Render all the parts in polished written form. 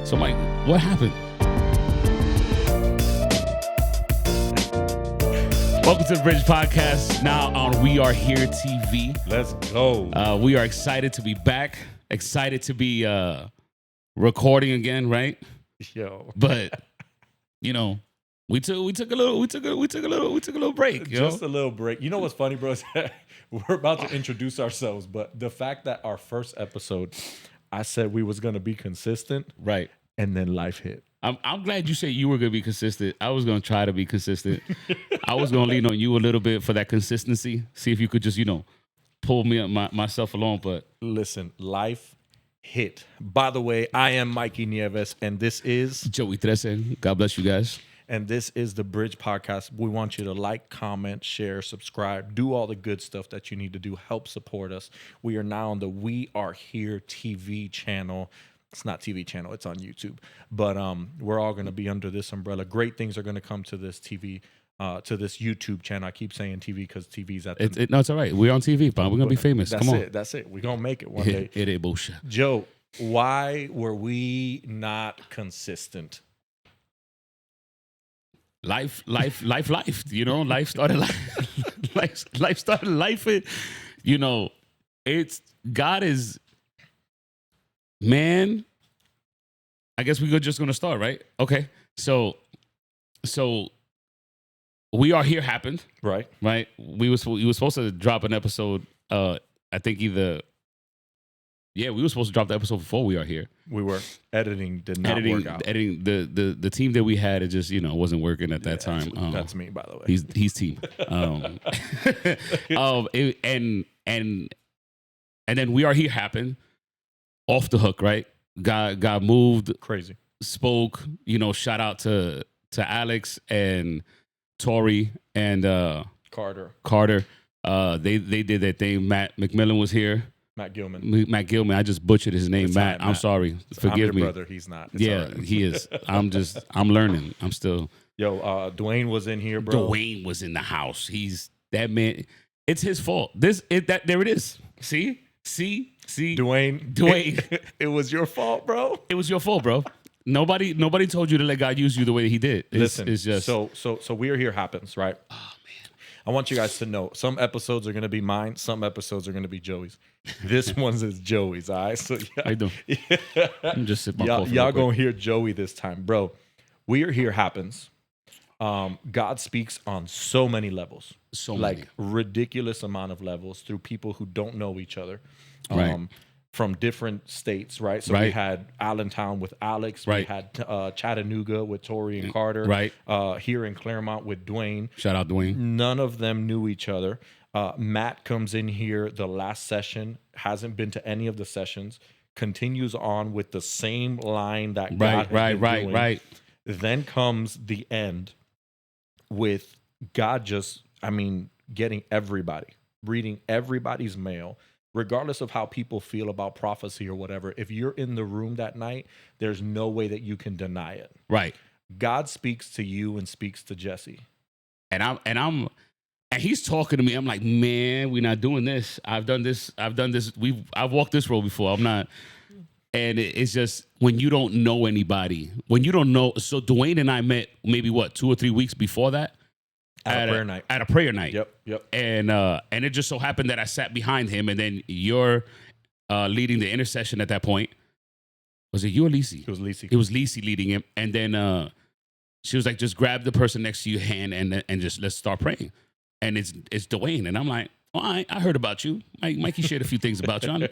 So, Mike, what happened? Welcome to the Bridge Podcast, now on We Are Here TV. Let's go. We are excited to be back. Excited to be recording again, right? Yo. But you know, we took a little break. Just a little break. You know what's funny, bro? Is that we're about to introduce ourselves, but the fact that our first episode, I said we was gonna be consistent, right? And then life hit. I'm glad you said you were gonna be consistent. I was gonna try to be consistent. I was gonna lean on you a little bit for that consistency. See if you could just, pull me up myself along. But listen, life hit. By the way, I am Mikey Nieves, and this is Joey Trece. God bless you guys. And this is the Bridge Podcast. We want you to like, comment, share, subscribe, do all the good stuff that you need to do. Help support us. We are now on the We Are Here TV channel. It's not TV channel, it's on YouTube. But we're all going to be under this umbrella. Great things are going to come to this TV, to this YouTube channel. I keep saying TV because TV's at the... No, it's all right. We're on TV, but we're going to be famous. Come on. That's it. We're going to make it one day. It ain't bullshit. Joe, why were we not consistent? Life. Life started life started life. It's God is... Man, I guess we're just going to start, right? Okay. So We Are Here happened. Right. We were supposed to drop an episode, I think we were supposed to drop the episode before We Are Here. We were. Editing did not work out. The team that we had, it just, wasn't working at that time. That's me, by the way. He's team. And then We Are Here happened. Off the hook, right? Got moved. Crazy. Spoke, shout out to Alex and Tori and Carter. They did their thing. Matt McMillan was here. Matt Gilman. I just butchered his name. Matt. I'm sorry. Forgive me. Brother, he's not. It's right. He is. I'm learning. I'm still. Yo, Dwayne was in here, bro. Dwayne was in the house. He's that man. It's his fault. There it is. See, Dwayne. It was your fault, bro. It was your fault, bro. Nobody told you to let God use you the way he did. Listen, it's just so We Are Here happens, right? Oh man. I want you guys to know some episodes are gonna be mine, some episodes are gonna be Joey's. This one's is Joey's, all right? So how you doing? I'm just sipping my coffee. Y'all gonna hear Joey this time, bro. We Are Here happens. God speaks on so many levels, ridiculous amount of levels through people who don't know each other, from different states, right? So we had Allentown with Alex, we had Chattanooga with Tori and Carter, here in Claremont with Dwayne. Shout out Dwayne. None of them knew each other. Matt comes in here the last session, hasn't been to any of the sessions, continues on with the same line that God has been doing. Then comes the end with God getting everybody, reading everybody's mail, regardless of how people feel about prophecy or whatever. If you're in the room that night, there's no way that you can deny it. Right. God speaks to you and speaks to Jesse. And he's talking to me. I'm like, man, we're not doing this. I've done this. I've walked this road before. I'm not. And it's just when you don't know anybody, when you don't know. So Dwayne and I met maybe 2 or 3 weeks before that at a prayer night. At a prayer night. Yep. And it just so happened that I sat behind him, and then you're leading the intercession at that point. Was it you or Lisi? It was Lisi. It was Lisi leading him, and then she was like, "Just grab the person next to your hand and just let's start praying." And it's Dwayne, and I'm like, well, I heard about you. Mikey shared a few things about you.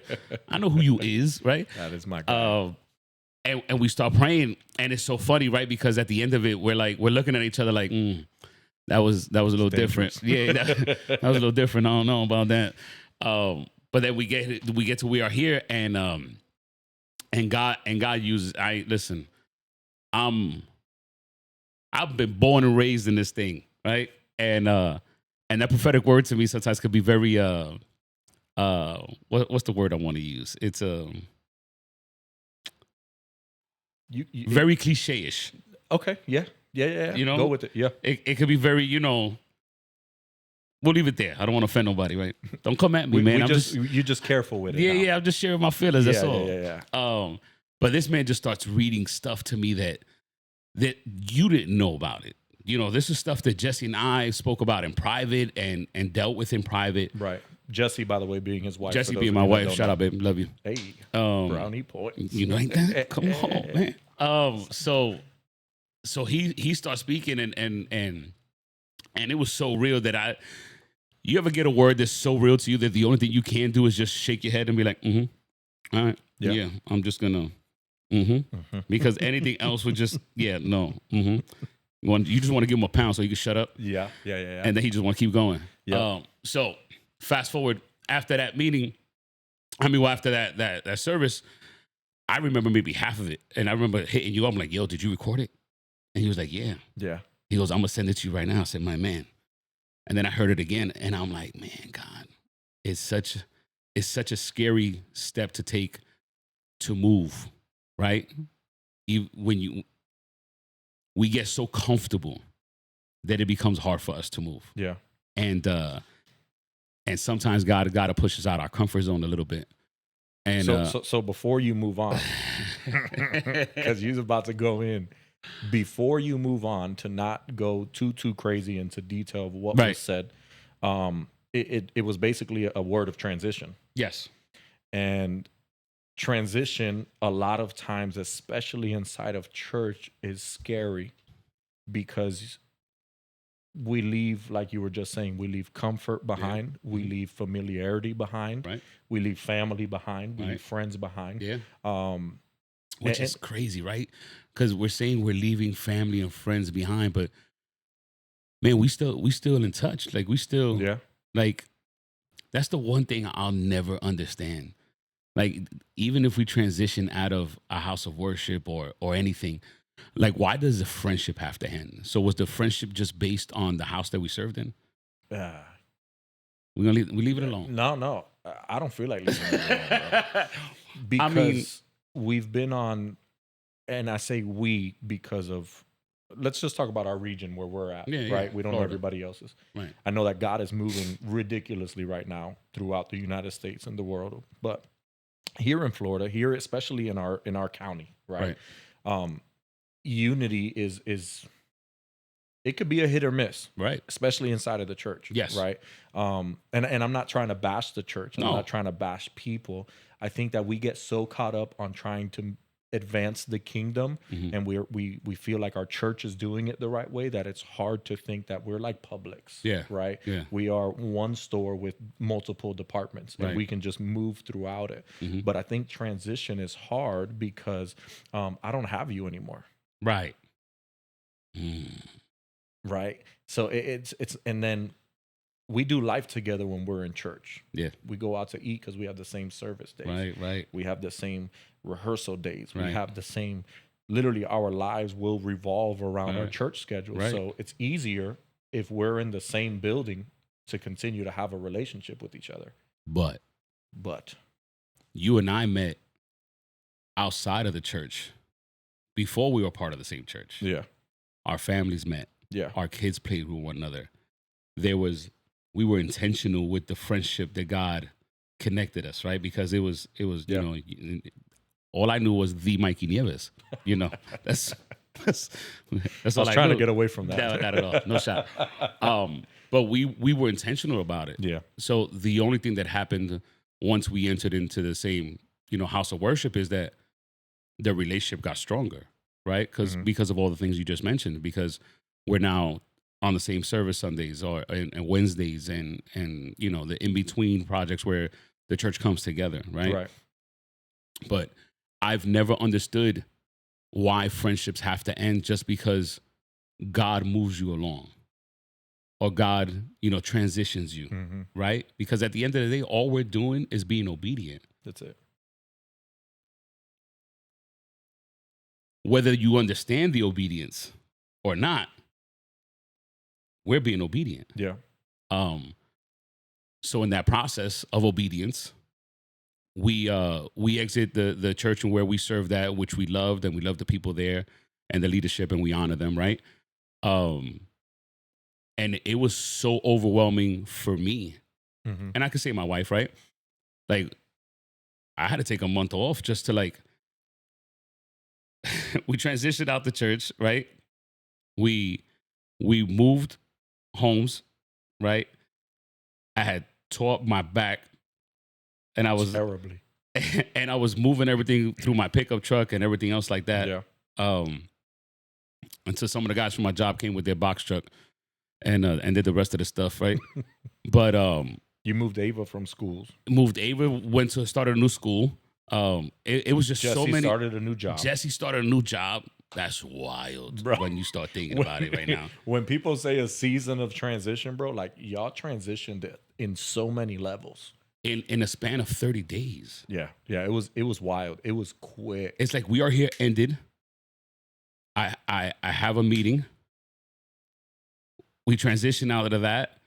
I know who you is, right? That is my guy. And we start praying, and it's so funny, right? Because at the end of it, we're looking at each other like, that was a little different. Yeah, that was a little different. I don't know about that. But then we get to We Are Here, and God uses. I've been born and raised in this thing, right? And that prophetic word to me sometimes could be very what's the word I want to use? It's very cliche-ish. Okay, yeah. Go with it. Yeah, it could be very, we'll leave it there. I don't want to offend nobody, right? Don't come at me, man. You're just careful with it. Yeah, I'm just sharing my feelings. That's all. Yeah. But this man just starts reading stuff to me that you didn't know about it. You know, this is stuff that Jesse and I spoke about in private and dealt with in private. Right. Jesse, by the way, being his wife. Jesse being my wife. Shout out, baby. Love you. Hey, brownie points. You like that? Come on, man. So he starts speaking and it was so real that you ever get a word that's so real to you that the only thing you can do is just shake your head and be like, all right, yeah, I'm just gonna, because anything else would just, no, You just want to give him a pound so he can shut up. Yeah. And then he just want to keep going. Yeah. So fast forward after that meeting, after that service, I remember maybe half of it, and I remember hitting you up. I'm like, yo, did you record it? And he was like, yeah. He goes, I'm gonna send it to you right now. I said, my man. And then I heard it again, and I'm like, man, God, it's such a scary step to take to move, right? We get so comfortable that it becomes hard for us to move. Yeah. And sometimes God to push us out our comfort zone a little bit. And so before you move on, because you're about to go in, before you move on, to not go too crazy into detail of what was said, it was basically a word of transition. Yes. And transition, a lot of times, especially inside of church, is scary because we leave, like you were just saying, we leave comfort behind. Yeah. We leave familiarity behind. Right. We leave family behind. We leave friends behind. Yeah. Which is crazy, right? Because we're saying we're leaving family and friends behind, but man, we still in touch. Like we still, like that's the one thing I'll never understand. Like even if we transition out of a house of worship or anything, like why does the friendship have to end? So was the friendship just based on the house that we served in? We leave it alone. No, I don't feel like leaving it alone, bro. Because we've been on. And I say we because of, let's just talk about our region where we're at, right? We don't know everybody else's. Right. I know that God is moving ridiculously right now throughout the United States and the world. But here in Florida, here especially in our county, right? Unity is it could be a hit or miss, right? Especially inside of the church, yes, right? And I'm not trying to bash the church. I'm not trying to bash people. I think that we get so caught up on trying to advance the kingdom, and we feel like our church is doing it the right way, that it's hard to think that we're like Publix, right? Yeah. We are one store with multiple departments, and we can just move throughout it. But I think transition is hard because I don't have you anymore, right? Right. So it's and then we do life together when we're in church. Yeah. We go out to eat because we have the same service days. Right. We have the same rehearsal days. We have the same, literally our lives will revolve around our church schedule. So it's easier if we're in the same building to continue to have a relationship with each other. But you and I met outside of the church before we were part of the same church. Yeah. Our families met. Yeah. Our kids played with one another. We were intentional with the friendship that God connected us, right? Because it was you know, all I knew was the Mikey Nieves. You know, that's all I was trying to get away from that. No, not at all. No shot. But we were intentional about it. Yeah. So the only thing that happened once we entered into the same, you know, house of worship is that the relationship got stronger, right? Because of all the things you just mentioned, because we're now on the same service Sundays and Wednesdays and you know, the in-between projects where the church comes together, right? Right. But I've never understood why friendships have to end just because God moves you along or God, you know, transitions you, right? Because at the end of the day, all we're doing is being obedient. That's it. Whether you understand the obedience or not, we're being obedient. Yeah. So in that process of obedience, we exit the church and where we served at, which we loved, and we love the people there and the leadership, and we honor them, right? And it was so overwhelming for me. And I could say my wife, right? Like, I had to take a month off just to like we transitioned out the church, right? We moved homes, right? I had tore up my back, and I was terribly, and I was moving everything through my pickup truck and everything else like that. Yeah. Until some of the guys from my job came with their box truck and did the rest of the stuff, right? But You moved Ava from schools. moved Ava, started a new school. It was just Jesse so many. started a new job. Jesse started a new job. That's wild, Bro. when you start thinking about it right now. When people say a season of transition, bro, like y'all transitioned in so many levels. In a span of 30 days. Yeah. It was wild. It was quick. It's like we are here ended. I have a meeting. We transition out of that.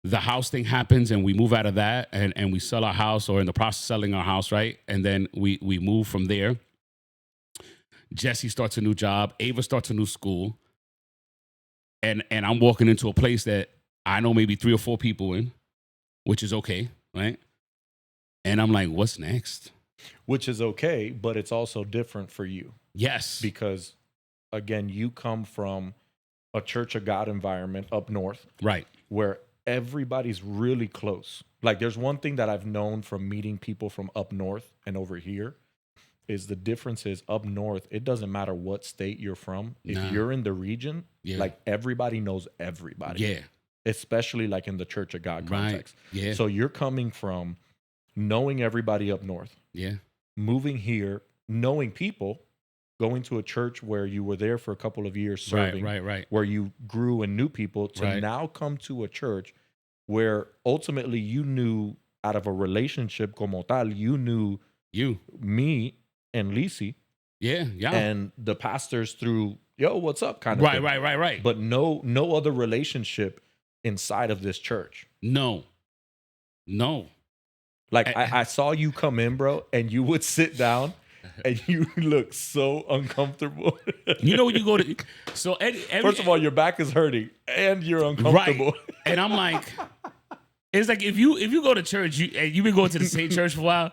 The house thing happens and we move out of that and we sell our house, or in the process of selling our house, right? And then we move from there. Jesse starts a new job. Ava starts a new school. And I'm walking into a place that I know maybe 3 or 4 people in, which is okay, right? And I'm like, what's next? Which is okay, but it's also different for you. Yes. Because, again, you come from a Church of God environment up north. Right. Where everybody's really close. Like, there's one thing that I've known from meeting people from up north and over here is the difference is up north, it doesn't matter what state you're from. If you're in the region, like everybody knows everybody. Yeah. Especially like in the Church of God context. Right. Yeah. So you're coming from knowing everybody up north. Yeah. Moving here, knowing people, going to a church where you were there for a couple of years serving. Right. Where you grew and knew people to now come to a church where ultimately you knew out of a relationship como tal, you knew me and Lisi. Yeah. And the pastors through, yo, what's up kind of thing. Right. But no other relationship inside of this church. No. Like I saw you come in, bro, and you would sit down and you look so uncomfortable. You know when you go to first of all, your back is hurting and you're uncomfortable. Right. And I'm like, it's like if you go to church and you've been going to the same church for a while,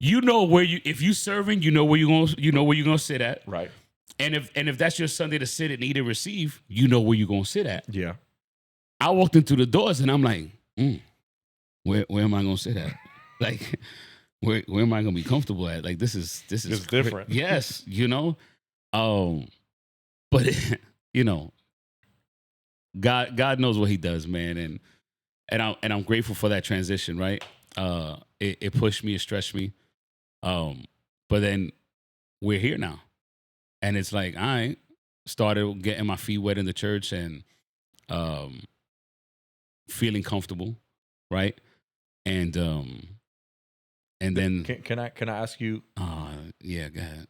you know where if you serving, you know where you're gonna sit at. Right. And if that's your Sunday to sit and eat and receive, you know where you're gonna sit at. Yeah. I walked into the doors and I'm like, where am I gonna sit at? Like, where am I gonna be comfortable at? Like, this is different. Yes, but God knows what He does, man, and I'm grateful for that transition. Right, it pushed me, it stretched me, but then we're here now, and it's like I started getting my feet wet in the church and feeling comfortable, right, and then can I ask you? Yeah, go ahead.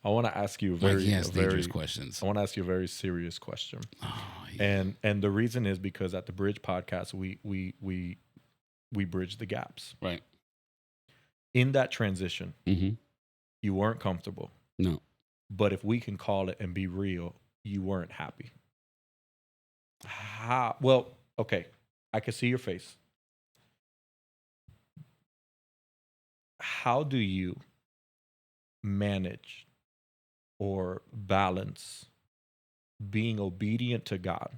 I want to ask you dangerous questions. I want to ask you a very serious question. Oh, yeah. And the reason is because at the Bridge podcast we bridge the gaps. Right. In that transition, you weren't comfortable. No. But if we can call it and be real, you weren't happy. How? Well, okay. I can see your face. How do you manage or balance being obedient to God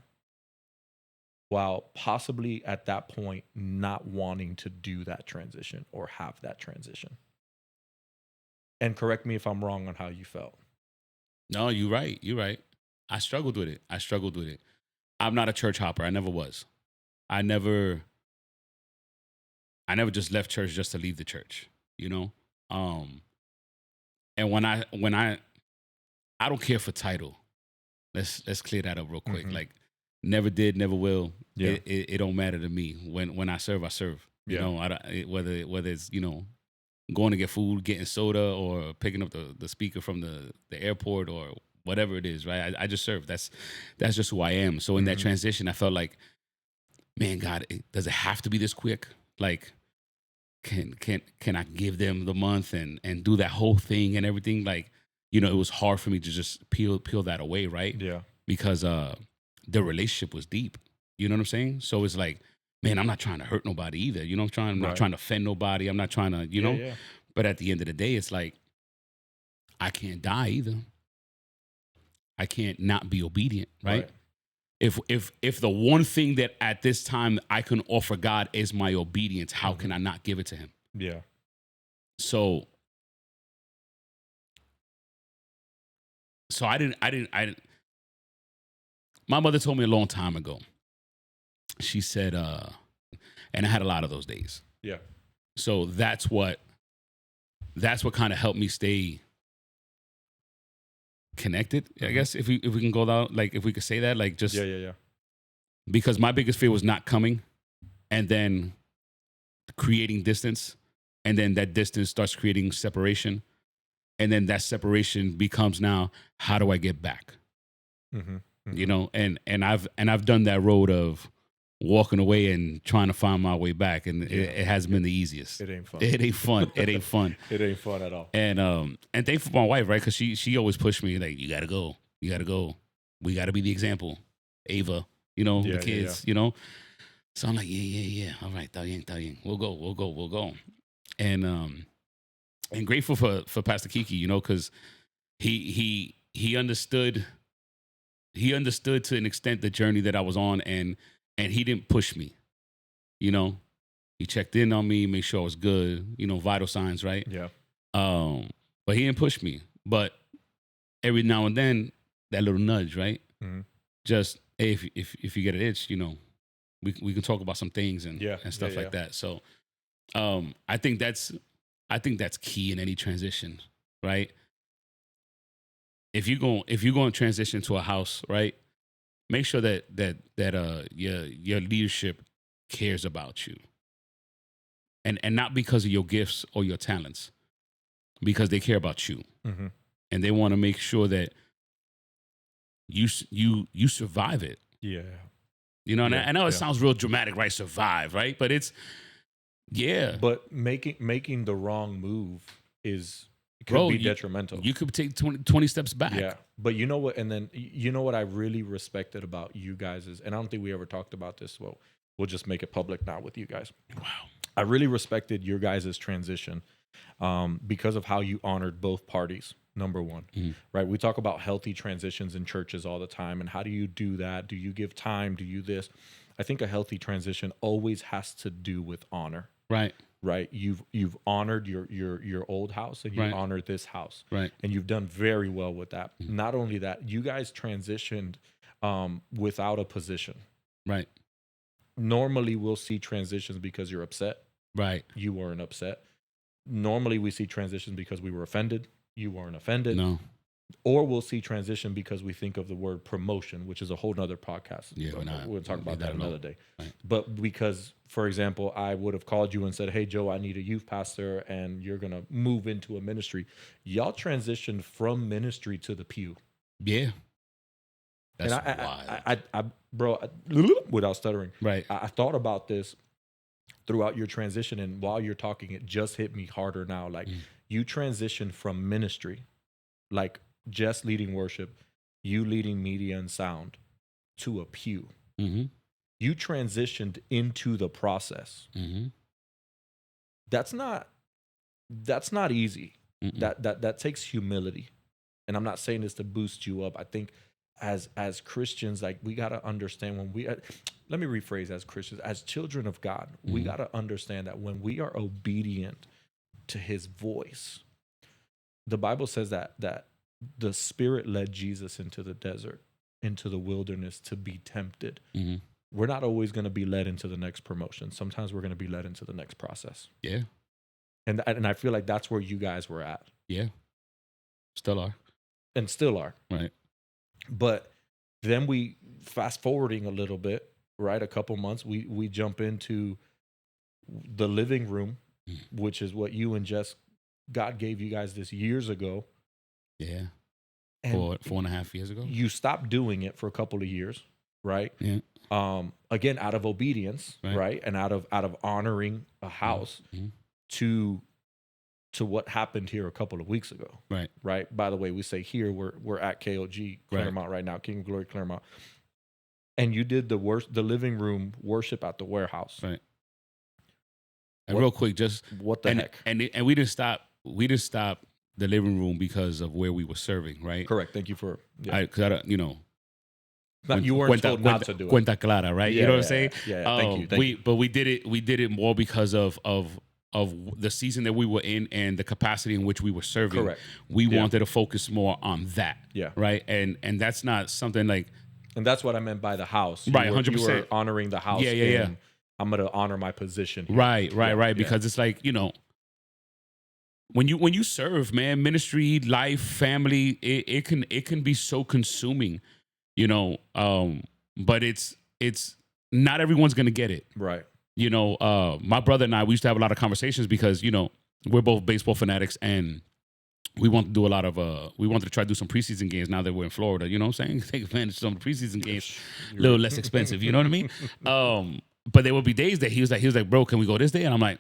while possibly at that point not wanting to do that transition or have that transition? And correct me if I'm wrong on how you felt. No, you're right. I struggled with it. I'm not a church hopper. I never was. I never just left church just to leave the church, And when I don't care for title. Let's clear that up real quick. Mm-hmm. Like, never did, never will. Yeah. It don't matter to me. When I serve, I serve. Whether it's going to get food, getting soda, or picking up the speaker from the airport or whatever it is, right? I just serve. That's just who I am. So in that transition, I felt like, man, God, does it have to be this quick? Like, can I give them the month and do that whole thing and everything? Like, it was hard for me to just peel that away, right? Yeah. Because the relationship was deep. You know what I'm saying? So it's like, man, I'm not trying to hurt nobody either. I'm not trying to offend nobody. I'm not trying to, Yeah. But at the end of the day, it's like, I can't die either. I can't not be obedient, right? If the one thing that at this time I can offer God is my obedience, how can I not give it to him? Yeah. So I didn't my mother told me a long time ago. She said, and I had a lot of those days. Yeah. So that's what kind of helped me stay connected, I guess, if we can go down, like, if we could say that, like, just Yeah. because my biggest fear was not coming, and then creating distance, and then that distance starts creating separation, and then that separation becomes, now, how do I get back? You know, and I've done that road of walking away and trying to find my way back, and it hasn't been the easiest. It ain't fun. It ain't fun. It ain't fun. It ain't fun at all. And thankful for my wife, right? Because she always pushed me, like, you gotta go. We gotta be the example. Ava, you know, the kids, you know. So I'm like, yeah. All right, Tayin. We'll go. And grateful for Pastor Kiki, you know, because he understood to an extent the journey that I was on, and he didn't push me, you know. He checked in on me, made sure I was good, you know, vital signs, right? Yeah. But he didn't push me. But every now and then, that little nudge, right? Just, hey, if you get an itch, you know, we can talk about some things and stuff like that. So, I think that's key in any transition, right? If you're going to transition to a house, right? Make sure that your leadership cares about you, and not because of your gifts or your talents, because they care about you, and they want to make sure that you survive it. Yeah, you know. And I know it sounds real dramatic, right? Survive, right? But it's But making the wrong move could be detrimental. You could take 20 steps back. Yeah. But you know what? And then you know what I really respected about you guys is, and I don't think we ever talked about this. Well, we'll just make it public now with you guys. Wow. I really respected your guys' transition because of how you honored both parties. Number one, right? We talk about healthy transitions in churches all the time. And how do you do that? Do you give time? Do you this? I think a healthy transition always has to do with honor. Right. You've honored your old house, and you honored this house. Right. And you've done very well with that. Not only that, you guys transitioned without a position. Right. Normally we'll see transitions because you're upset. Right. You weren't upset. Normally we see transitions because we were offended. You weren't offended. No. Or we'll see transition because we think of the word promotion, which is a whole nother podcast. Yeah, we'll talk about that another day. Right. But because, for example, I would have called you and said, hey, Joe, I need a youth pastor, and you're going to move into a ministry. Y'all transitioned from ministry to the pew. Yeah. That's wild. I bro, without stuttering. Right. I thought about this throughout your transition, and while you're talking, it just hit me harder now. Like, you transitioned from ministry, like just leading worship, you leading media and sound, to a pew. You transitioned into the process. That's not easy. That takes humility. And I'm not saying this to boost you up. I think as Christians, like, we got to understand when we let me rephrase, as Christians, as children of God, we got to understand that when we are obedient to his voice, the Bible says that the Spirit led Jesus into the desert, into the wilderness, to be tempted. We're not always going to be led into the next promotion. Sometimes we're going to be led into the next process. Yeah. And I feel like that's where you guys were at. Yeah. Still are. And still are. Right. But then we, fast forwarding a little bit, right? A couple months, we jump into the living room, which is what you and Jess, God gave you guys this years ago. Yeah. And 4.5 years ago. You stopped doing it for a couple of years, right? Yeah. Again, out of obedience, right? And out of honoring a house to what happened here a couple of weeks ago. Right. By the way, we say here we're at KOG Claremont right now, King of Glory Claremont. And you did the living room worship at the warehouse. Right. And real quick, just what the heck? And we didn't stop. We didn't stop the living room because of where we were serving, right? Correct. Thank you for. Yeah. Because I don't, you know. You weren't told not to do it. Cuenta clara, right? Yeah, you know what I'm saying? Yeah. Thank you. But we did it more because of the season that we were in and the capacity in which we were serving. Correct. We wanted to focus more on that. Yeah. Right. And that's not something like. And that's what I meant by the house. Right. 100%. You were honoring the house. Yeah. I'm going to honor my position here. Right. Because it's like, you know, when you serve, man, ministry, life, family, it can be so consuming, you know. But it's not everyone's gonna get it. Right. You know, my brother and I, we used to have a lot of conversations because, you know, we're both baseball fanatics and we want to do a lot of we wanted to try to do some preseason games now that we're in Florida, you know what I'm saying? Take advantage of some preseason games, a little less expensive, you know what I mean? But there would be days that he was like, bro, can we go this day? And I'm like,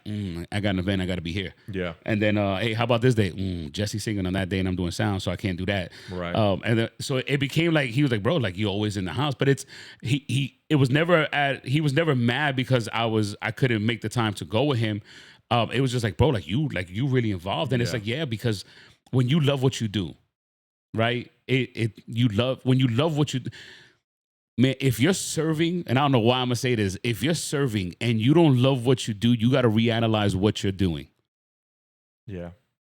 I got an event, I got to be here. Yeah. And then, hey, how about this day? Jesse's singing on that day, and I'm doing sound, so I can't do that. Right. So it became like he was like, bro, like you always in the house. But he was never mad because I couldn't make the time to go with him. It was just like, bro, like you really involved, and it's like, yeah, because when you love what you do, right? When you love what you do. Man, if you're serving, and I don't know why I'm gonna say this, if you're serving and you don't love what you do, you got to reanalyze what you're doing. Yeah,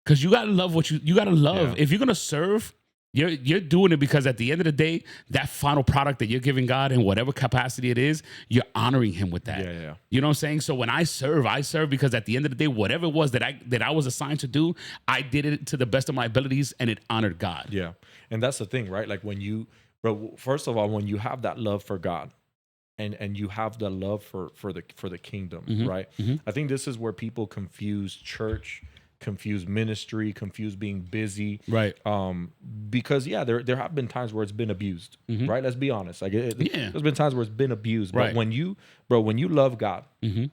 because you gotta love what you gotta love. Yeah. If you're gonna serve, you're doing it because at the end of the day, that final product that you're giving God in whatever capacity it is, you're honoring Him with that. Yeah. You know what I'm saying? So when I serve because at the end of the day, whatever it was that I was assigned to do, I did it to the best of my abilities, and it honored God. Yeah, and that's the thing, right? Like Bro, first of all, when you have that love for God and you have the love for the kingdom, right? Mm-hmm. I think this is where people confuse church, confuse ministry, confuse being busy. Right. Because there have been times where it's been abused, right? Let's be honest. Like there's been times where it's been abused. But Right. when you love God, Mm-hmm.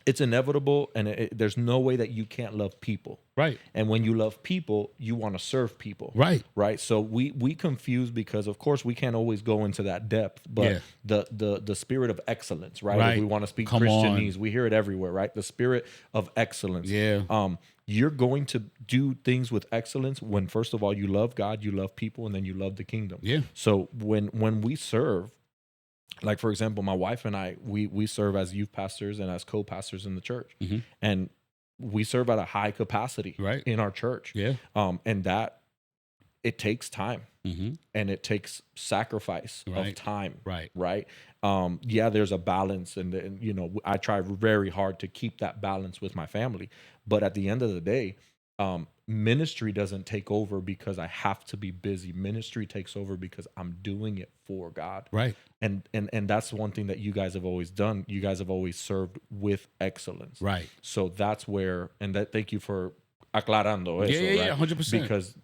it's inevitable, and there's no way that you can't love people. Right. And when you love people, you want to serve people. Right. Right. So we confuse because, of course, we can't always go into that depth, but the spirit of excellence, right? Right. If we want to speak Come Christianese, we hear it everywhere, right? The spirit of excellence. Yeah. You're going to do things with excellence when, first of all, you love God, you love people, and then you love the kingdom. Yeah. So when we serve, like, for example, my wife and I, we serve as youth pastors and as co-pastors in the church. Mm-hmm. And we serve at a high capacity in our church. Yeah. And that it takes time, Mm-hmm. and it takes sacrifice of time. Right. There's a balance, and you know, I try very hard to keep that balance with my family. But at the end of the day, ministry doesn't take over because I have to be busy. Ministry takes over because I'm doing it for God. Right. And that's one thing that you guys have always done. You guys have always served with excellence. Right. So that's where, thank you for aclarando eso, Yeah, right? 100%. Because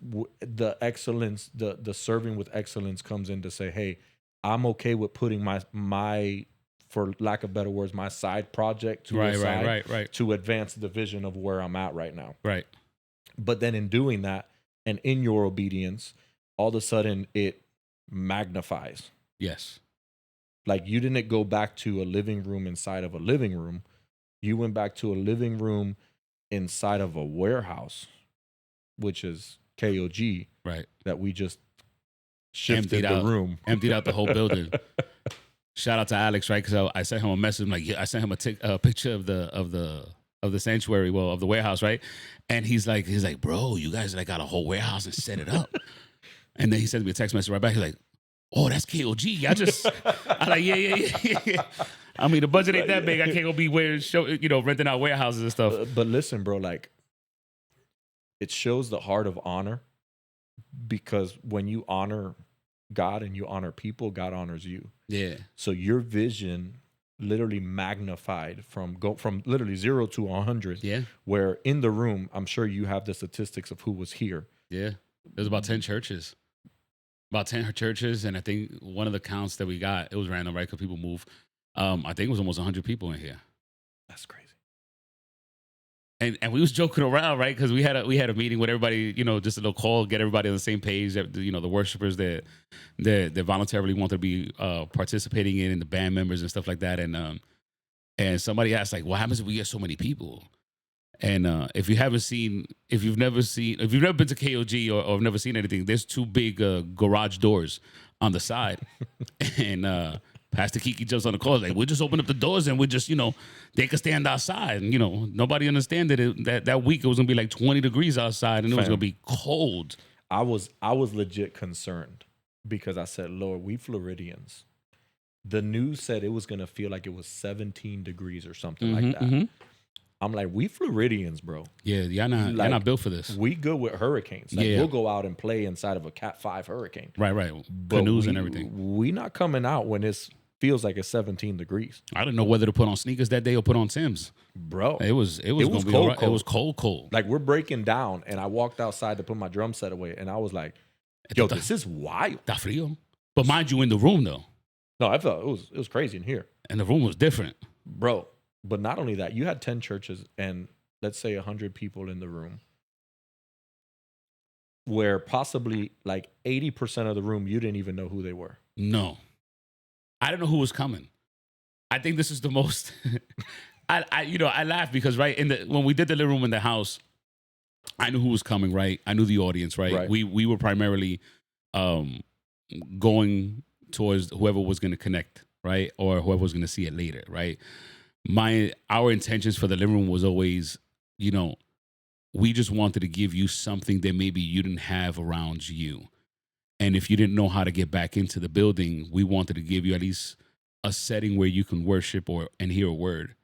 the excellence, the serving with excellence comes in to say, hey, I'm okay with putting my for lack of better words, my side project to the side to advance the vision of where I'm at right now. Right. But then in doing that and in your obedience, all of a sudden it magnifies. Yes. Like you didn't go back to a living room inside of a living room. You went back to a living room inside of a warehouse, which is KOG. Right. That we just shifted the room. Emptied out the whole building. Shout out to Alex, right? Because I sent him a message. I sent him a picture of the sanctuary, of the warehouse, right? And he's like, bro, you guys like got a whole warehouse and set it up. And then he sends me a text message right back. He's like, oh, that's KOG. I'm like, yeah. I mean, the budget ain't that big. I can't go be renting out warehouses and stuff. But listen, bro, like it shows the heart of honor, because when you honor God and you honor people, God honors you. Yeah. So your vision literally magnified from literally 0 to 100. Yeah. Where in the room, I'm sure you have the statistics of who was here. Yeah. There's about 10 churches. About 10 churches, and I think one of the counts that we got, it was random, right? Because people move. I think it was almost 100 people in here. That's crazy. And we was joking around, right? Because we had a meeting with everybody, just a little call, get everybody on the same page. The worshipers that voluntarily want to be participating in, and the band members and stuff like that. And somebody asked, like, what happens if we get so many people? And if you've never been to KOG or never seen anything, there's two big garage doors on the side, and Pastor Kiki jumps on the call like, we'll just open up the doors and we just, they could stand outside, and nobody understand that week it was gonna be like 20 degrees outside and it was gonna be cold. I was legit concerned because I said, Lord, we Floridians. The news said it was gonna feel like it was 17 degrees or something like that. Mm-hmm. I'm like, we Floridians, bro. Yeah, y'all not built for this. We good with hurricanes. Like, we'll go out and play inside of a Cat 5 hurricane. Right. Canoes and everything. We not coming out when it feels like it's 17 degrees. I didn't know whether to put on sneakers that day or put on Timbs. Bro. It was cold, cold. It was cold. Like, we're breaking down, and I walked outside to put my drum set away, and I was like, yo, this is wild. Está frío. But mind you, in the room, though. No, I felt it was crazy in here. And the room was different. Bro. But not only that, you had 10 churches and let's say 100 people in the room, where possibly like 80% of the room, you didn't even know who they were. No. I didn't know who was coming. I think this is the most, I laugh because when we did the living room in the house, I knew who was coming, right? I knew the audience, right? We were primarily going towards whoever was going to connect, right? Or whoever was going to see it later, right? Our intentions for the living room was always, we just wanted to give you something that maybe you didn't have around you. And if you didn't know how to get back into the building, we wanted to give you at least a setting where you can worship and hear a word,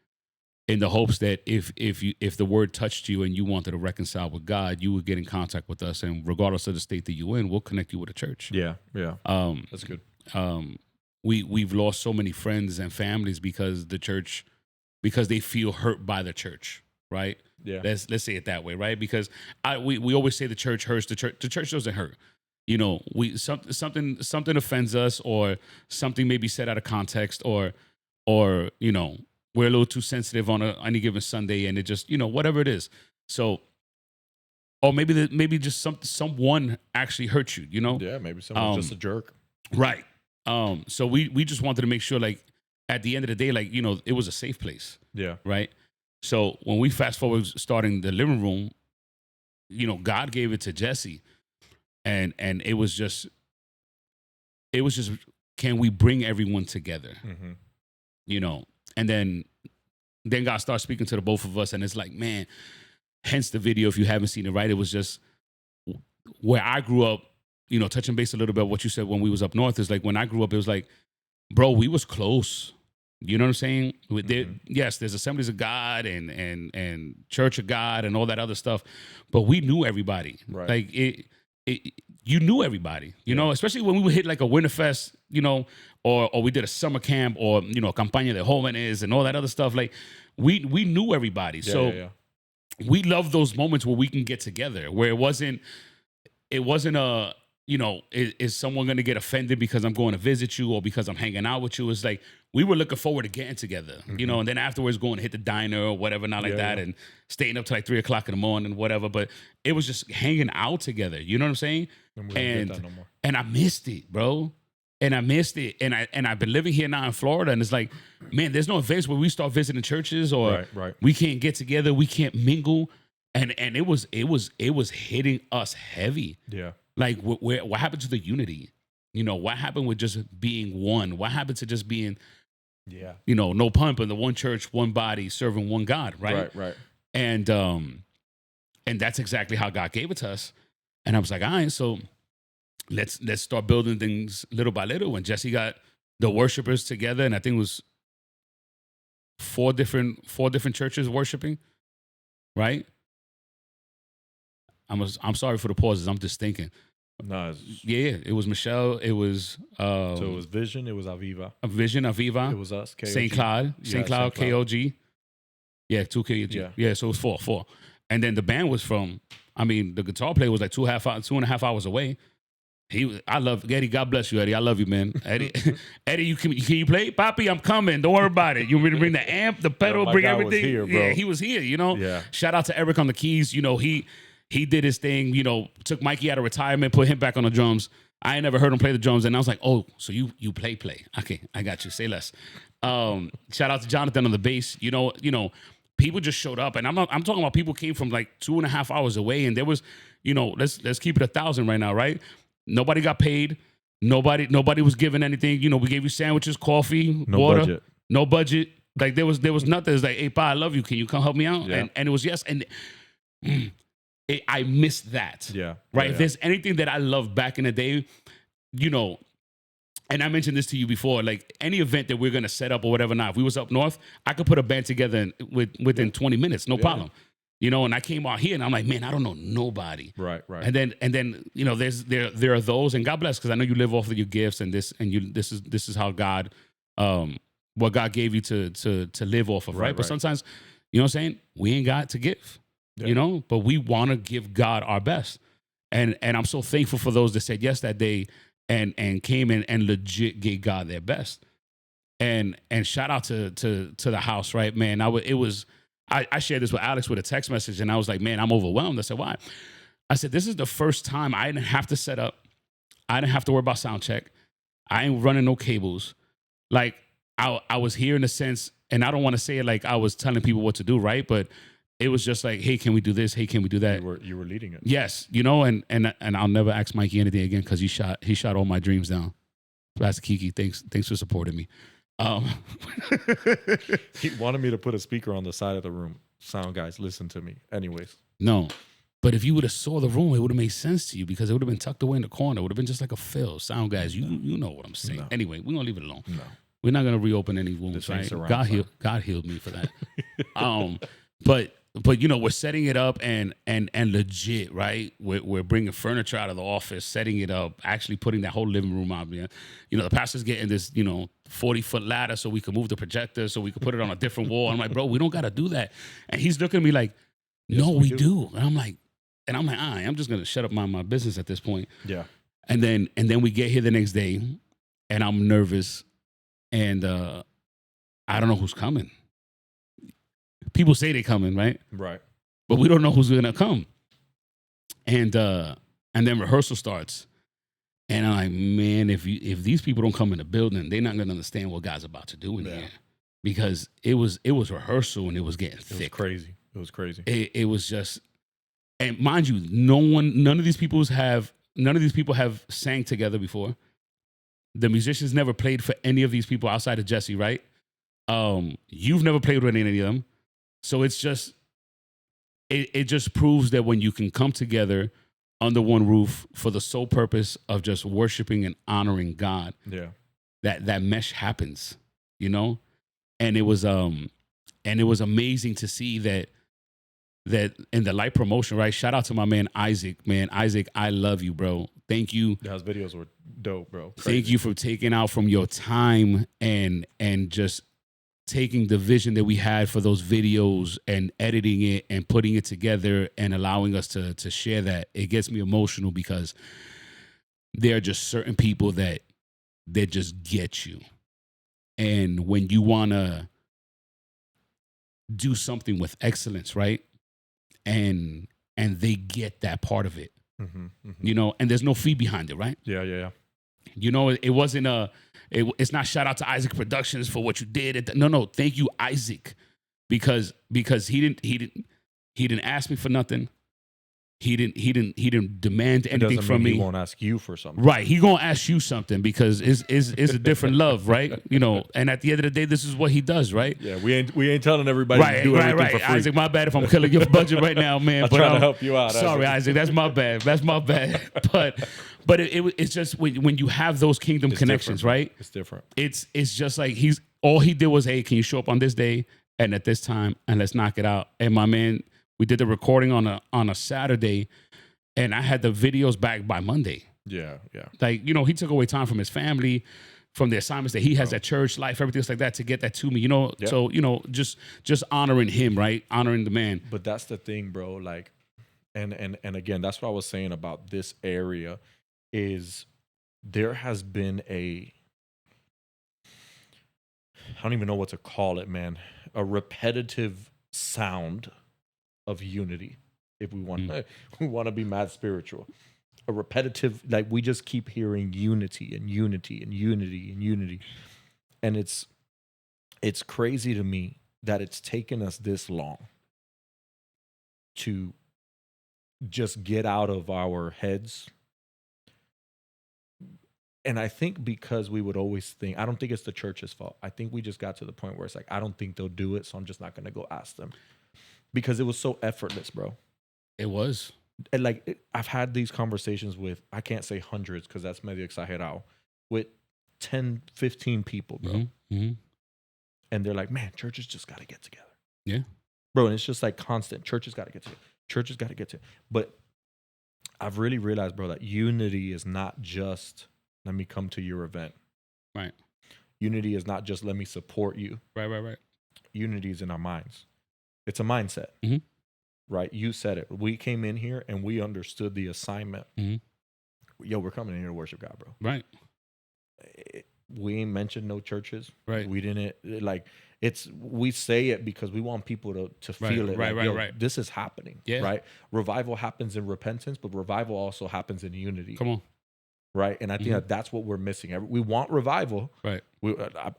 in the hopes that if the word touched you and you wanted to reconcile with God, you would get in contact with us, and regardless of the state that you're in, we'll connect you with a church. Yeah. That's good. We've lost so many friends and families because they feel hurt by the church, right? Yeah. Let's say it that way, right? Because we always say the church hurts. The church doesn't hurt. Something offends us, or something may be said out of context, or we're a little too sensitive on any given Sunday, and it just whatever it is. So, or maybe just someone actually hurt you. Yeah, maybe someone's just a jerk. Right. So we just wanted to make sure, like, at the end of the day, like, it was a safe place. Yeah. Right. So when we fast forward starting the living room, God gave it to Jesse, and it was just, can we bring everyone together? Mm-hmm. And then God started speaking to the both of us, and it's like, man, hence the video, if you haven't seen it, right? It was just where I grew up, touching base a little bit on what you said when we was up north, is like, when I grew up, it was like, bro, we was close. You know what I'm saying? Yes, there's Assemblies of God and Church of God and all that other stuff, but we knew everybody. Right. Like you knew everybody. You know, especially when we would hit like a Winterfest, or we did a summer camp, or Campaña de Jóvenes and all that other stuff. Like we knew everybody. We love those moments where we can get together, where it wasn't a, is someone going to get offended because I'm going to visit you or because I'm hanging out with you? It's like, we were looking forward to getting together, mm-hmm. And then afterwards going to hit the diner or whatever, and staying up till like 3 o'clock in the morning, whatever. But it was just hanging out together. You know what I'm saying? And I missed it, bro. And I missed it. And I've been living here now in Florida, and it's like, man, there's no events where we start visiting churches, or we can't get together, we can't mingle. And it was hitting us heavy. Yeah. Like, what happened to the unity? What happened with just being one? What happened to just being, no pun, but the one church, one body, serving one God, right? Right. And that's exactly how God gave it to us. And I was like, all right, so let's start building things little by little. And Jesse got the worshipers together, and I think it was four different churches worshiping, right? I'm sorry for the pauses. I'm just thinking. No. It was Michelle. It was so it was Vision. It was Aviva. Aviva. It was us. KOG. St. Cloud. KOG. Yeah, 2 KOG. Yeah, so it was four. And then the band was from. The guitar player was like 2.5 hours away. I love Eddie. God bless you, Eddie. I love you, man. Eddie, can you play? Papi, I'm coming. Don't worry about it. You want me to bring the amp, the pedal, bring everything? Was here, bro. Yeah, he was here. Yeah. Shout out to Eric on the keys. He did his thing, took Mikey out of retirement, put him back on the drums. I ain't never heard him play the drums. And I was like, oh, so you play. Okay, I got you. Say less. Shout out to Jonathan on the bass. people just showed up, and I'm talking about people came from like 2.5 hours away, and there was, let's keep it 1,000 right now, right? Nobody got paid. Nobody was given anything. We gave you sandwiches, coffee, water. Budget. No budget. Like there was nothing. It's like, hey, Pa, I love you. Can you come help me out? Yeah. And it was yes. And I missed that. Yeah. Right. Yeah. If there's anything that I loved back in the day, and I mentioned this to you before, like any event that we're gonna set up or whatever. Now, if we was up north, I could put a band together within 20 minutes, no problem. And I came out here and I'm like, man, I don't know nobody. Right. And then there are those, and God bless, because I know you live off of your gifts and this is how God what God gave you to live off of, right? But sometimes, you know what I'm saying, we ain't got to give, but we want to give God our best. And I'm so thankful for those that said yes that day and came in and legit gave God their best. And shout out to the house, right, man? I shared this with Alex with a text message, and I was like, man, I'm overwhelmed. I said, why? I said, this is the first time I didn't have to set up. I didn't have to worry about sound check. I ain't running no cables. Like, I was here in a sense, and I don't want to say it like I was telling people what to do, right? But it was just like, hey, can we do this? Hey, can we do that? You were leading it. Yes, and I'll never ask Mikey anything again because he shot all my dreams down. Pastor Kiki, thanks for supporting me. He wanted me to put a speaker on the side of the room. Sound guys, listen to me. Anyways. No. But if you would have saw the room, it would have made sense to you because it would have been tucked away in the corner. It would have been just like a fill. Sound guys, you know what I'm saying. No. Anyway, we're gonna leave it alone. No. We're not gonna reopen any wounds, right? God healed me for that. But we're setting it up and legit, right? We're bringing furniture out of the office, setting it up, actually putting that whole living room out there. The pastor's getting this, 40-foot ladder so we could move the projector, so we could put it on a different wall. I'm like, bro, we don't gotta do that. And he's looking at me like, no, we do. And I'm like, I'm just gonna shut up my business at this point. Yeah. And then we get here the next day, and I'm nervous, and I don't know who's coming. People say they're coming, right? Right. But we don't know who's gonna come. And then rehearsal starts. And I'm like, man, if these people don't come in the building, they're not gonna understand what God's about to do in here. Because it was rehearsal and it was getting thick. It was crazy. It was just, and mind you, none of these people have sang together before. The musicians never played for any of these people outside of Jesse, right? You've never played with any of them. So it's just, it just proves that when you can come together under one roof for the sole purpose of just worshiping and honoring God, that mesh happens, And it was amazing to see that in the light promotion, right? Shout out to my man Isaac. Man, Isaac, I love you, bro. Thank you. Those videos were dope, bro. Crazy. Thank you for taking out from your time and just taking the vision that we had for those videos and editing it and putting it together and allowing us to share that. It gets me emotional because there are just certain people that just get you. And when you want to do something with excellence, right? And they get that part of it, and there's no fee behind it, right? Yeah. It wasn't it's not shout out to Isaac Productions for what you did. No, thank you, Isaac, because he didn't ask me for nothing. He didn't demand anything from me. He won't ask you for something, right? He gonna ask you something because it's a different love, right? And at the end of the day, this is what he does, right? Yeah, we ain't telling everybody to do everything for free. Isaac, my bad if I'm killing your budget right now, man. I'm trying to help you out. Sorry, Isaac, that's my bad. But it's just when you have those kingdom connections, right? It's different. It's just like all he did was, hey, can you show up on this day and at this time and let's knock it out. And my man, we did the recording on a Saturday, and I had the videos back by Monday. Yeah. Like, he took away time from his family, from the assignments that he has at church life, everything like that to get that to me, Yep. So, just honoring him, right? Honoring the man. But that's the thing, bro. Like, and again, that's what I was saying about this area is there has been I don't even know what to call it, man. A repetitive sound of unity, if we want to be mad spiritual. A repetitive, like we just keep hearing unity and unity and unity and unity. And it's crazy to me that it's taken us this long to just get out of our heads. And I think because we would always think, I don't think it's the church's fault. I think we just got to the point where it's like, I don't think they'll do it, so I'm just not going to go ask them. Because it was so effortless, bro. It was. And like, I've had these conversations with, I can't say hundreds because that's medio exagerado, with 10, 15 people, bro. Mm-hmm. And they're like, man, churches just got to get together. Yeah. Bro, and it's just like constant. Churches got to get together. Churches got to get together. But I've really realized, bro, that unity is not just, let me come to your event. Right. Unity is not just, let me support you. Right. Unity is in our minds. It's a mindset. Mm-hmm. Right? You said it. We came in here and we understood the assignment. Mm-hmm. Yo, we're coming in here to worship God, bro. Right. We ain't mentioned no churches. Right. We didn't, like, we say it because we want people to feel it. Right. This is happening. Yeah. Right. Revival happens in repentance, but revival also happens in unity. Come on. Right. And I think that's what we're missing. We want revival. Right.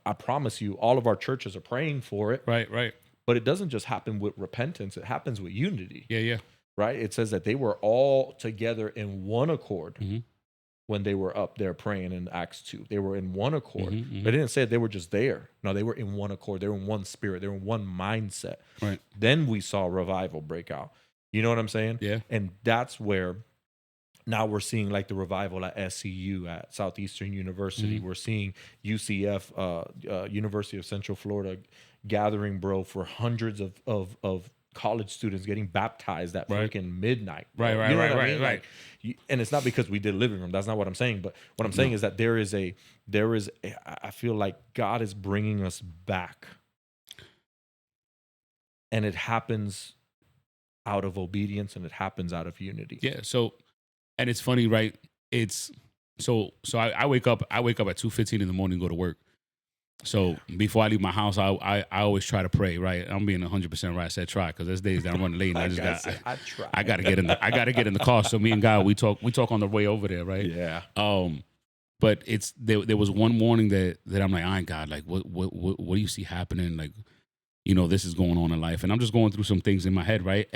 I promise you, all of our churches are praying for it. Right. But it doesn't just happen with repentance. It happens with unity. Yeah. Right. It says that they were all together in one accord when they were up there praying in Acts 2. They were in one accord. They didn't say they were just there. No, they were in one accord. They were in one spirit. They were in one mindset. Right. Then we saw revival break out. You know what I'm saying? Yeah. And that's where now we're seeing like the revival at SCU, at Southeastern University. We're seeing UCF, University of Central Florida, gathering, bro, for hundreds of college students getting baptized at freaking midnight. Right. You know what I Right. mean? Like, and it's not because we did living room. That's not what I'm saying. But what I'm saying is that there is a, I feel like God is bringing us back. And it happens out of obedience and it happens out of unity. Yeah. So, and it's funny, right? It's so I wake up at 2:15 in the morning, go to work. So before I leave my house, I always try to pray, right? I'm being 100% right. I said try because there's days that I'm running late. And I gotta get in the car. So me and God, we talk on the way over there, right? Yeah. But it's there was one morning that I'm like, all right, God, like what do you see happening? Like, you know, this is going on in life, and I'm just going through some things in my head, right?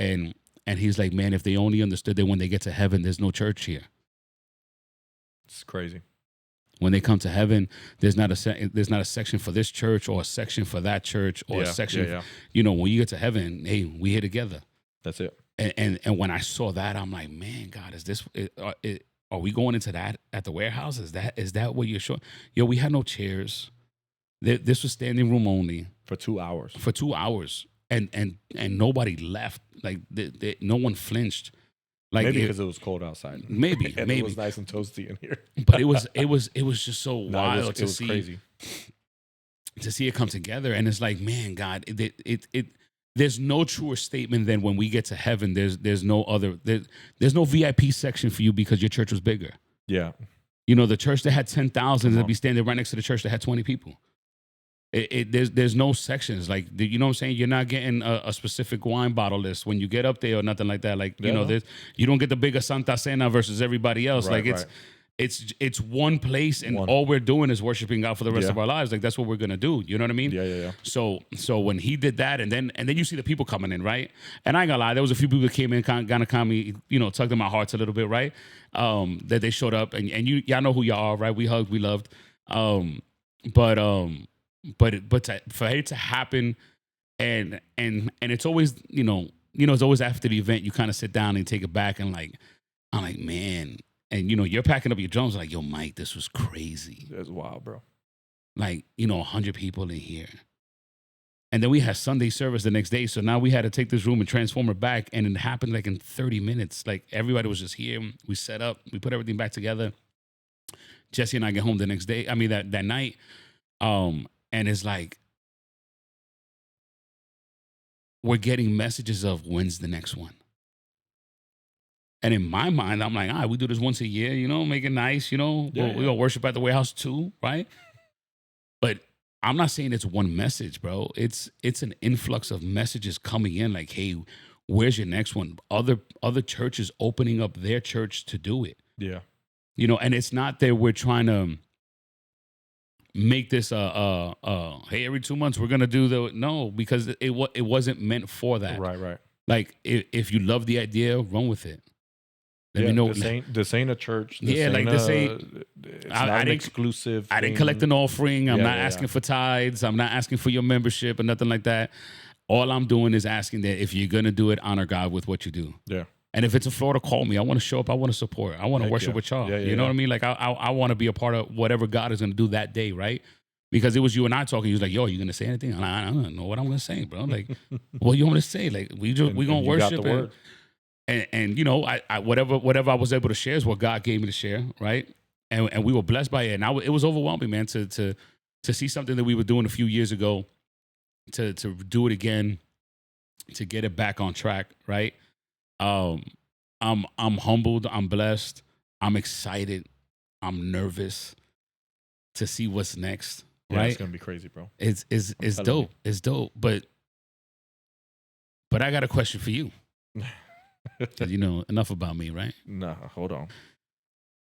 And he's like, man, if they only understood that when they get to heaven, there's no church here. It's crazy. When they come to heaven, there's not a section for this church or a section for that church or a section. Yeah. You know, when you get to heaven, hey, we here together. That's it. And when I saw that, I'm like, man, God, are we going into that at the warehouse? Is that what you're showing? Yo, we had no chairs. This was standing room only for 2 hours. For 2 hours, and nobody left. Like no one flinched. Like maybe because it was cold outside. Maybe it was nice and toasty in here. But it was just so wild to see. Crazy. To see it come together, and it's like, man, God, there's no truer statement than when we get to heaven. There's no VIP section for you because your church was bigger. Yeah, you know, the church that had 10,000 would be standing right next to the church that had 20 people. There's no sections, like, you know what I'm saying? You're not getting a specific wine bottle list when you get up there or nothing like that. Like, you know, you don't get the bigger Santa Cena versus everybody else. Right, like it's one place, and all we're doing is worshiping God for the rest of our lives. Like, that's what we're gonna do. You know what I mean? Yeah. So when he did that, and then you see the people coming in, right? And I ain't gonna lie, there was a few people that came in, kind of tugged in my hearts a little bit, right? That they showed up, and y'all know who y'all are, right? We hugged, we loved. But for it to happen, and it's always, you know, it's always after the event, you kind of sit down and take it back, and like, I'm like, man, and you know, you're packing up your drums, like, yo, Mike, this was crazy. That's wild, bro. Like, you know, 100 people in here, and then we had Sunday service the next day, so now we had to take this room and transform it back, and it happened like in 30 minutes. Like, everybody was just here. We set up, we put everything back together. Jesse and I get home the next day. I mean, that night. And it's like, we're getting messages of when's the next one. And in my mind, I'm like, all right, we do this once a year, you know, make it nice, you know. We're going to worship at the warehouse too, right? But I'm not saying it's one message, bro. It's an influx of messages coming in like, hey, where's your next one? Other churches opening up their church to do it. Yeah. You know, and it's not that we're trying to make this hey, every 2 months we're gonna do no, because it wasn't meant for that. Right. Like if you love the idea, run with it. Let me know. This ain't a church. It's not an exclusive. I didn't collect an offering. I'm not asking for tithes. I'm not asking for your membership or nothing like that. All I'm doing is asking that if you're gonna do it, honor God with what you do. Yeah. And if it's in Florida, call me. I want to show up. I want to support. I want to worship with y'all. You know what I mean? Like I want to be a part of whatever God is gonna do that day, right? Because it was you and I talking. You was like, "Yo, you gonna say anything?" I don't know what I'm gonna say, bro. Like, what you want me to say? Like, we gonna worship. Got the word. And you know, I whatever I was able to share is what God gave me to share, right? And we were blessed by it. And it was overwhelming, man, to see something that we were doing a few years ago, to do it again, to get it back on track, right? I'm humbled, I'm blessed, I'm excited, I'm nervous to see what's next. Yeah, right? It's gonna be crazy, bro. It's dope. It's dope. But I got a question for you. You know, enough about me, right? Nah, hold on.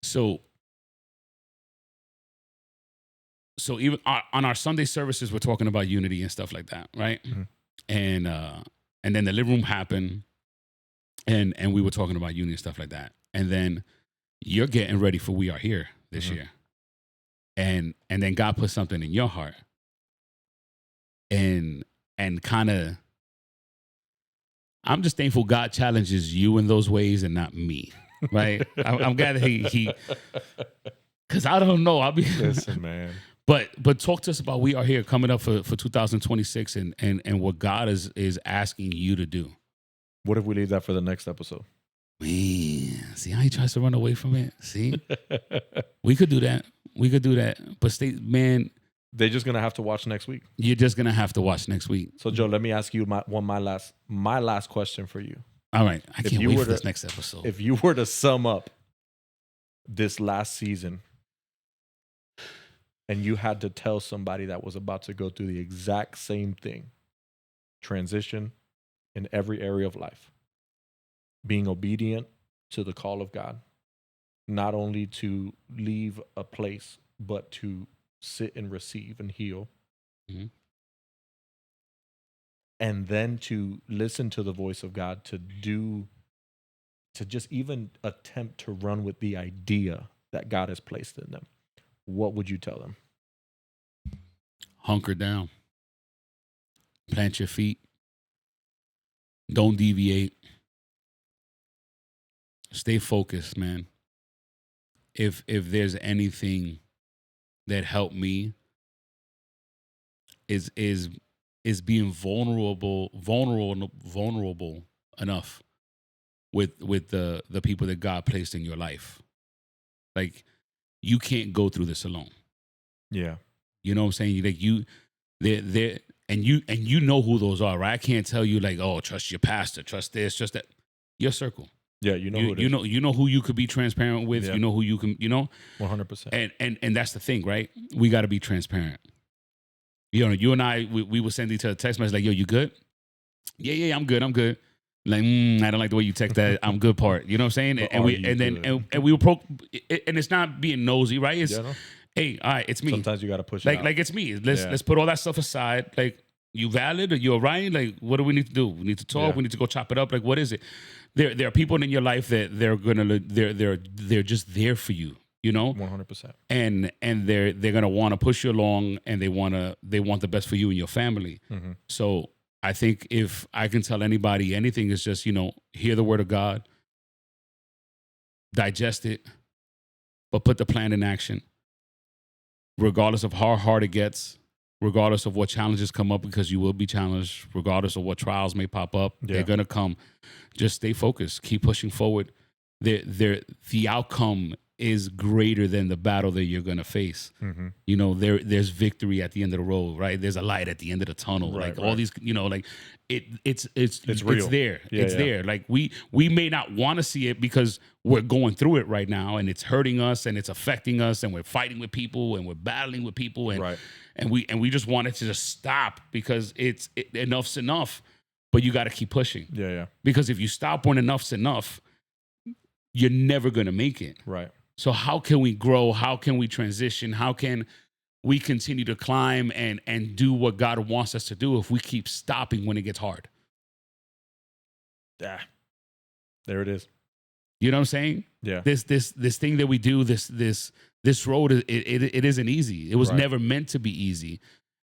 So even on our Sunday services, we're talking about unity and stuff like that, right? Mm-hmm. And then the living room happened, and we were talking about unity and stuff like that. And then you're getting ready for We Are Here this Mm-hmm. year, and then God put something in your heart, and kind of. I'm just thankful God challenges you in those ways and not me, right? I'm glad that he, because I don't know. I'll be listen, man. But talk to us about We Are Here coming up for 2026 and what God is asking you to do. What if we leave that for the next episode? Man, see how he tries to run away from it? See? We could do that. But man. They're just gonna have to watch next week. You're just gonna have to watch next week. So Joe, let me ask you my last question for you. All right. I can't wait for this next episode. If you were to sum up this last season and you had to tell somebody that was about to go through the exact same thing, transition in every area of life, being obedient to the call of God, not only to leave a place, but to sit and receive and heal, mm-hmm. and then to listen to the voice of God, to just even attempt to run with the idea that God has placed in them, what would you tell them? Hunker down. Plant your feet. Don't deviate. Stay focused, man. If there's anything that helped me is being vulnerable enough with the people that God placed in your life. Like, you can't go through this alone. Yeah. You know what I'm saying? Like they're and you know who those are, right? I can't tell you like, oh, trust your pastor, trust this, trust that. Your circle. Yeah, you know who it is. You know who you could be transparent with. Yeah. You know who you can, 100%. And that's the thing, right? We got to be transparent. You know, you and I, we would send each other text messages like, yo, you good? Yeah, I'm good. Like, I don't like the way you text that I'm good part. You know what I'm saying? And we were and it's not being nosy, right? It's hey, all right, it's me. Sometimes you got to push it out. Like it's me. Let's put all that stuff aside. Like, you valid or you all right? Like, what do we need to do? We need to talk. We need to go chop it up. Like, what is it? There are people in your life that they're just there for you. 100%. And they're gonna want to push you along, and they want the best for you and your family. Mm-hmm. So I think if I can tell anybody anything, is just hear the word of God, digest it, but put the plan in action, regardless of how hard it gets, regardless of what challenges come up, because you will be challenged, regardless of what trials may pop up. They're gonna come. Just stay focused, keep pushing forward. The outcome is greater than the battle that you're gonna face. Mm-hmm. There's victory at the end of the road, right? There's a light at the end of the tunnel. Right, all these, it's real. It's there. There. Like we may not want to see it because we're going through it right now, and it's hurting us, and it's affecting us, and we're fighting with people, and we're battling with people, and we just want it to just stop because enough's enough. But you got to keep pushing. Yeah. Because if you stop when enough's enough, you're never gonna make it. Right. So how can we grow? How can we transition? How can we continue to climb and do what God wants us to do if we keep stopping when it gets hard. Yeah. There it is. You know what I'm saying? Yeah. This thing that we do, this road, it isn't easy. It was never meant to be easy.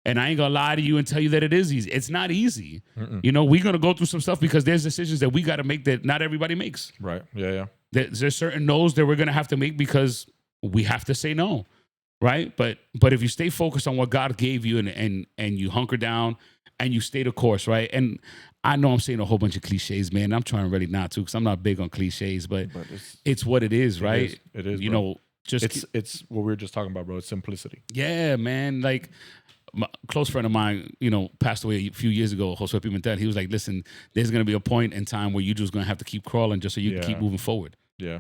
And I ain't gonna lie to you and tell you that it is easy. It's not easy. Mm-mm. You know, we're gonna go through some stuff because there's decisions that we got to make that not everybody makes. Right. Yeah. There's certain no's that we're gonna have to make because we have to say no, right? But if you stay focused on what God gave you and you hunker down and you stay the course, right? And I know I'm saying a whole bunch of cliches, man. I'm trying really not to because I'm not big on cliches, but it's what it is, right? It is. You know, just it's what we were just talking about, bro. It's simplicity. Yeah, man. Like, a close friend of mine, you know, passed away a few years ago, Josue Pimentel. He was like, listen, there's going to be a point in time where you're just going to have to keep crawling just so you can keep moving forward. Yeah.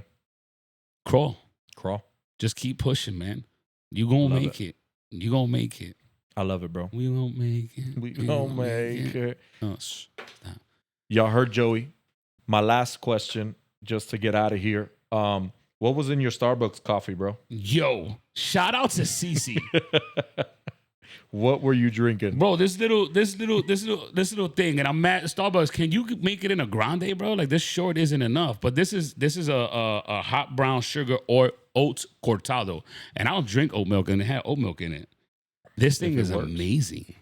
Crawl. Just keep pushing, man. You're going to make it. You're going to make it. I love it, bro. We going to make it. We going to make it. Oh, stop. Y'all heard Joey. My last question, just to get out of here. What was in your Starbucks coffee, bro? Yo, shout out to Cece. What were you drinking, bro? This little thing, and I'm mad. Starbucks, can you make it in a grande, bro? Like this short isn't enough. But this is a hot brown sugar or oats cortado, and I don't drink oat milk, and it had oat milk in it. This thing is amazing.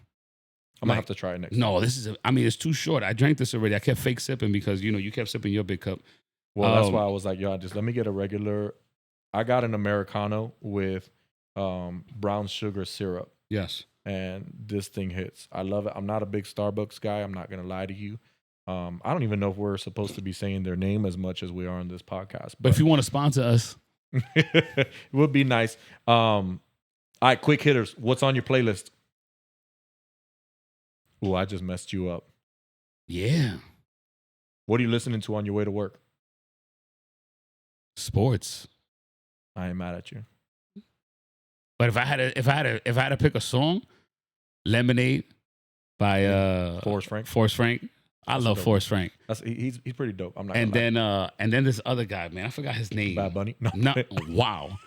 I'm gonna have to try it next. No, it's too short. I drank this already. I kept fake sipping because you kept sipping your big cup. Well, that's why I was like, yo, just let me get a regular. I got an Americano with brown sugar syrup. Yes. And this thing hits. I love it. I'm not a big Starbucks guy. I'm not going to lie to you. I don't even know if we're supposed to be saying their name as much as we are on this podcast. But if you want to sponsor us. It would be nice. All right, quick hitters. What's on your playlist? Ooh, I just messed you up. Yeah. What are you listening to on your way to work? Sports. I ain't mad at you. But if I had to pick a song, Lemonade by Forrest Frank. I love Forrest Frank. He's pretty dope. I'm not. And then this other guy, man, I forgot his name. Bad Bunny. No. Wow.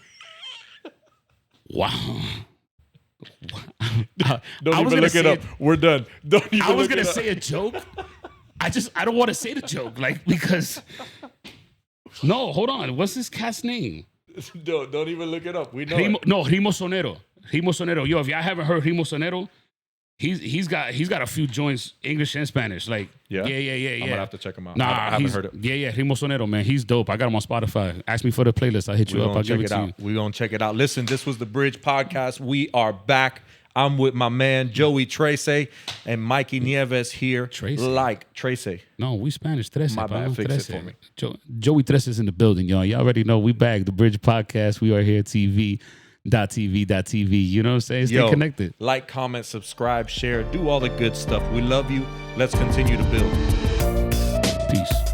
Don't even look it up. We're done. I was gonna say a joke. I don't want to say the joke, like, because. No, hold on. What's this cat's name? Don't even look it up. We know. Rimo Sonero. Yo, if y'all haven't heard Rimo Sonero, he's got a few joints, English and Spanish. Like, yeah. I'm gonna have to check him out. Nah, I haven't heard it. Yeah, Rimo Sonero, man, he's dope. I got him on Spotify. Ask me for the playlist. I'll hit you up. I'll give it to you. We're gonna check it out. Listen, this was the Bridge Podcast. We are back. I'm with my man Joey Tracy and Mikey Nieves here. Tracy. No, we Spanish. Trece. My bad. Fix it for me. Joey Tracy is in the building, y'all. Y'all already know we back. The Bridge Podcast. We are here. TV.tv. You know what I'm saying? Stay connected. Like, comment, subscribe, share, do all the good stuff. We love you. Let's continue to build. Peace.